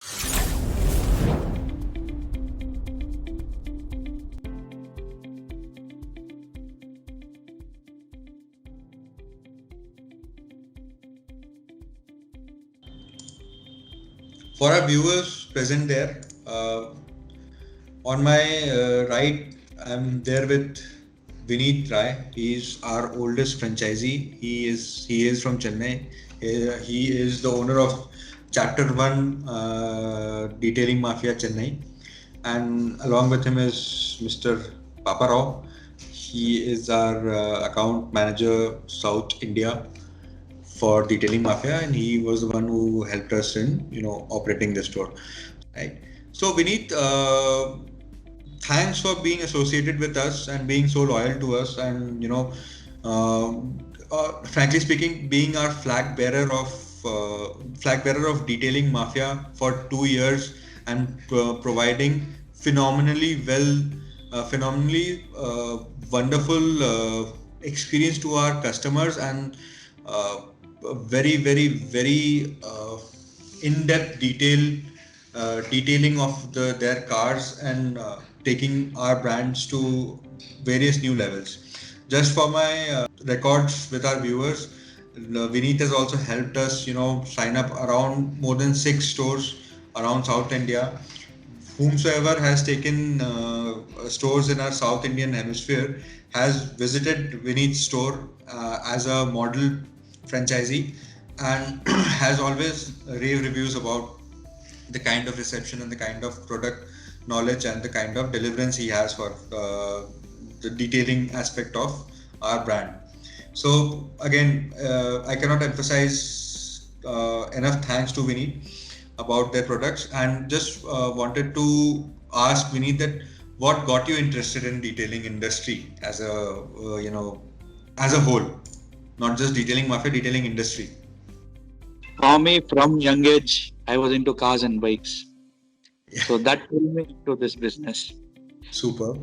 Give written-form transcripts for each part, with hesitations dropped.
For our viewers present there, on my right, I'm there with Vineet Rai. He's our oldest franchisee. He is from Chennai. He is the owner of Chapter One Detailing Mafia Chennai, and along with him is Mr. Papa Rao. He is our account manager South India for Detailing Mafia, and he was the one who helped us in operating the store, right? So Vineet, thanks for being associated with us and being so loyal to us, and uh, frankly speaking, being our flag bearer of Detailing Mafia for 2 years, and providing phenomenally wonderful experience to our customers, and very in-depth detailing of their cars, and taking our brands to various new levels. Just for my records with our viewers, Vineet has also helped us, sign up around more than 6 stores around South India. Whomsoever has taken stores in our South Indian hemisphere has visited Vineet's store as a model franchisee, and has always rave reviews about the kind of reception and the kind of product knowledge and the kind of deliverance he has for the detailing aspect of our brand. So again, I cannot emphasize enough thanks to Vinny about their products, and just wanted to ask Vinny that what got you interested in detailing industry as a as a whole, not just detailing mafia, detailing industry. For me, from young age, I was into cars and bikes. So that pulled me into this business. Super.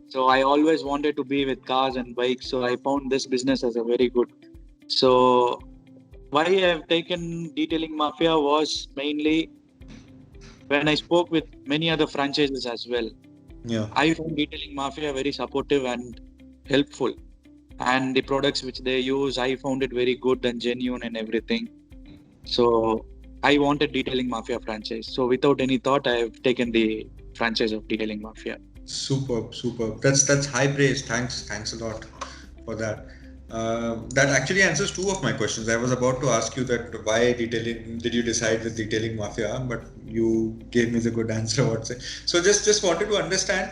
So I always wanted to be with cars and bikes. So I found this business as a very good. So why I have taken Detailing Mafia was mainly when I spoke with many other franchises as well. Yeah. I found Detailing Mafia very supportive and helpful. And the products which they use, I found it very good and genuine and everything. So I wanted Detailing Mafia franchise. So without any thought, I have taken the franchise of Detailing Mafia. Superb, superb. That's high praise. Thanks a lot for that. That actually answers two of my questions. I was about to ask you that why detailing did you decide with Detailing Mafia, but you gave me the good answer. I would say. So just wanted to understand.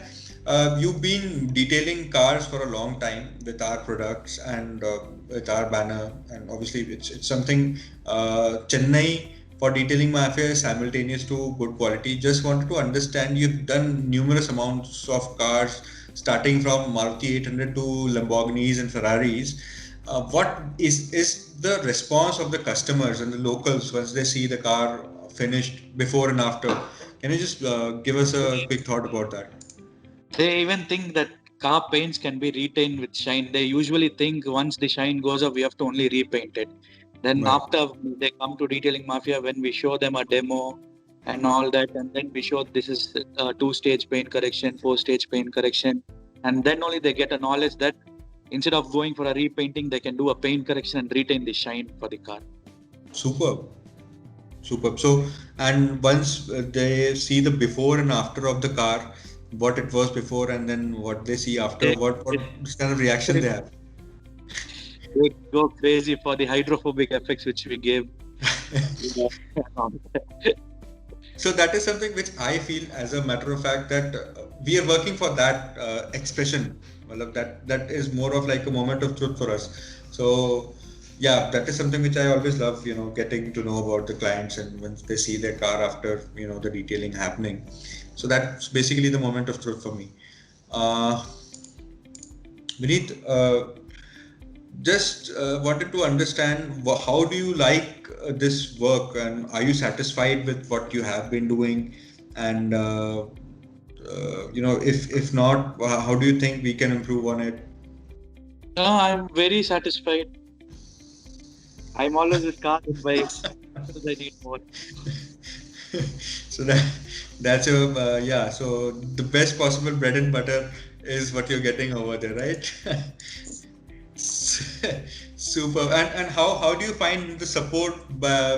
You've been detailing cars for a long time with our products and with our banner, and obviously it's something Chennai for Detailing Mafia is simultaneous to good quality. Just wanted to understand, you've done numerous amounts of cars, starting from Maruti 800 to Lamborghinis and Ferraris. What is the response of the customers and the locals once they see the car finished before and after? Can you just give us a quick thought about that? They even think that car paints can be retained with shine. They usually think once the shine goes off, we have to only repaint it. Then Right. after they come to Detailing Mafia, when we show them a demo and all that, and then we show this is two-stage paint correction, four-stage paint correction, and then only they get a knowledge that instead of going for a repainting, they can do a paint correction and retain the shine for the car. Superb. Superb. So, and once they see the before and after of the car, what it was before and then what they see after, They, what they, kind of reaction they have. they go crazy for the hydrophobic effects which we gave. So that is something which I feel, as a matter of fact, that we are working for that expression. Matlab that is more of like a moment of truth for us. So yeah, that is something which I always love. Getting to know about the clients, and when they see their car after the detailing happening. So that's basically the moment of truth for me. Uh, Vineet, just wanted to understand, how do you like this work, and are you satisfied with what you have been doing? And if not, how do you think we can improve on it? No, I'm very satisfied. I'm always with cars and bikes. What else I need more? So that's a yeah. So the best possible bread and butter is what you're getting over there, right? Super. And how do you find the support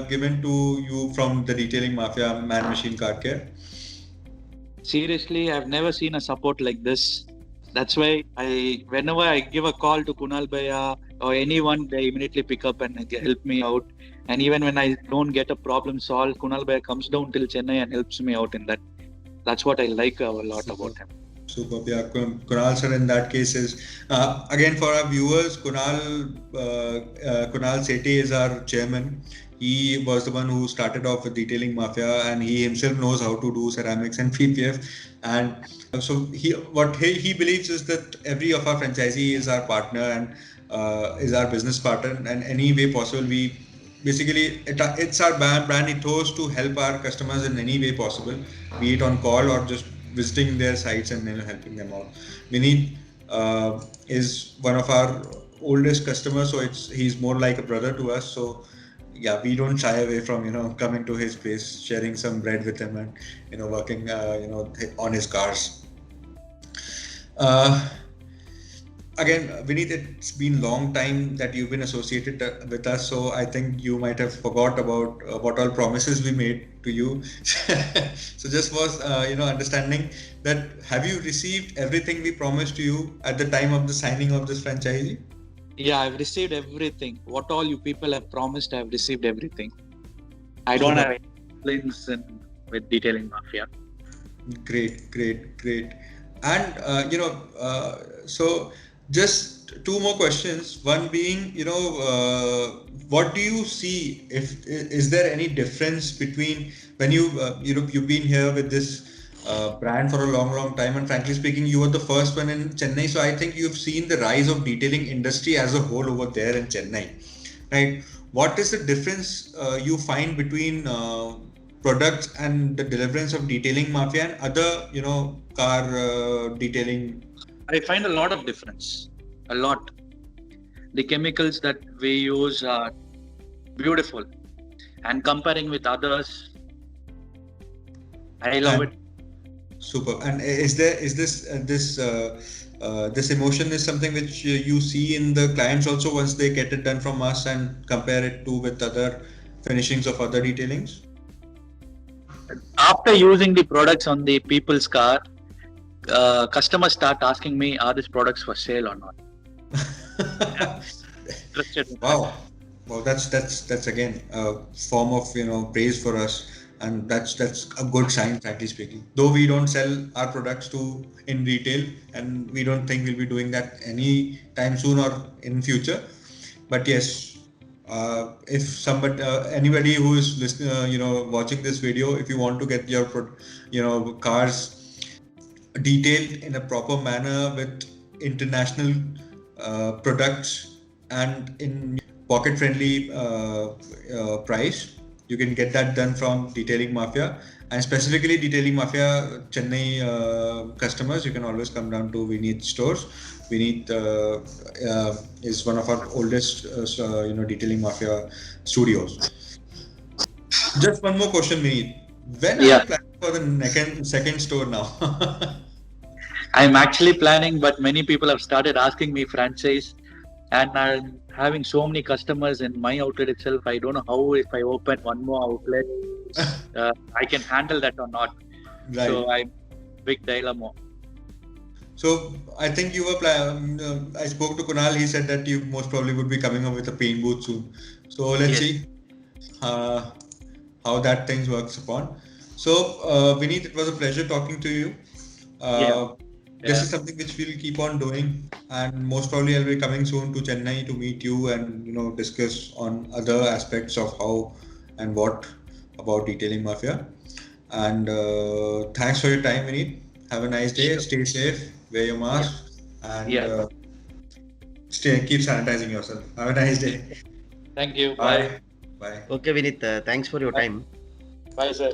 given to you from the Detailing Mafia Man Machine Car Care? Seriously, I've never seen a support like this. That's why whenever I give a call to Kunal Bhaiya or anyone, they immediately pick up and help me out. And even when I don't get a problem solved, Kunal Bhaiya comes down till Chennai and helps me out in that. That's what I like a lot Super. about him. Superb. Yeah, Kunal sir in that case is again for our viewers. Kunal Sethi is our chairman. He was the one who started off with Detailing Mafia, and he himself knows how to do ceramics and PPF. And so he believes is that every of our franchisee is our partner and is our business partner, and any way possible we basically it's our brand ethos to help our customers in any way possible, be it on call or just visiting their sites and helping them out. Vineet is one of our oldest customers, so he's more like a brother to us. So yeah, we don't shy away from coming to his place, sharing some bread with him, and working on his cars. Uh, Again, Vineet, it's been long time that you've been associated with us, so I think you might have forgot about what all promises we made to you. So just was understanding that have you received everything we promised to you at the time of the signing of this franchise? Yeah, I've received everything. What all you people have promised, I've received everything. I don't have any complaints with Detailing Mafia. Great. And so just two more questions. One being, what do you see? If is there any difference between when you've been here with this brand for a long time, and frankly speaking, you were the first one in Chennai. So I think you've seen the rise of detailing industry as a whole over there in Chennai, right? What is the difference you find between products and the deliverance of Detailing Mafia and other, car detailing? I find a lot of difference. A lot. The chemicals that we use are beautiful, and comparing with others, I love it. Super. And is this emotion is something which you see in the clients also once they get it done from us and compare it to with other finishings of other detailings? After using the products on the people's car, customers start asking me, are these products for sale or not? Wow, that's again a form of praise for us, and that's a good sign, frankly speaking. Though we don't sell our products in retail, and we don't think we'll be doing that any time soon or in future, but yes, if anybody who is listening, watching this video, if you want to get your cars detailed in a proper manner with international products and in pocket friendly price, you can get that done from Detailing Mafia, and specifically Detailing Mafia Chennai customers, you can always come down to Vineet stores. Vineet is one of our oldest Detailing Mafia studios. Just one more question, Vineet. When are you planning for the second store now? I'm actually planning, but many people have started asking me franchise, and I'm having so many customers in my outlet itself. I don't know how, if I open one more outlet, I can handle that or not. Right. So I'm big dilemma. So I think you were I spoke to Kunal. He said that you most probably would be coming up with a paint booth soon. So let's see how that things works upon. So Vineet, it was a pleasure talking to you. This is something which we'll keep on doing, and most probably I'll be coming soon to Chennai to meet you and discuss on other aspects of how and what about Detailing Mafia. And thanks for your time, Vineet. Have a nice day. Stay safe. Wear your mask and keep sanitizing yourself. Have a nice day. Thank you. Bye. Okay, Vineet. Thanks for your time. Bye, sir.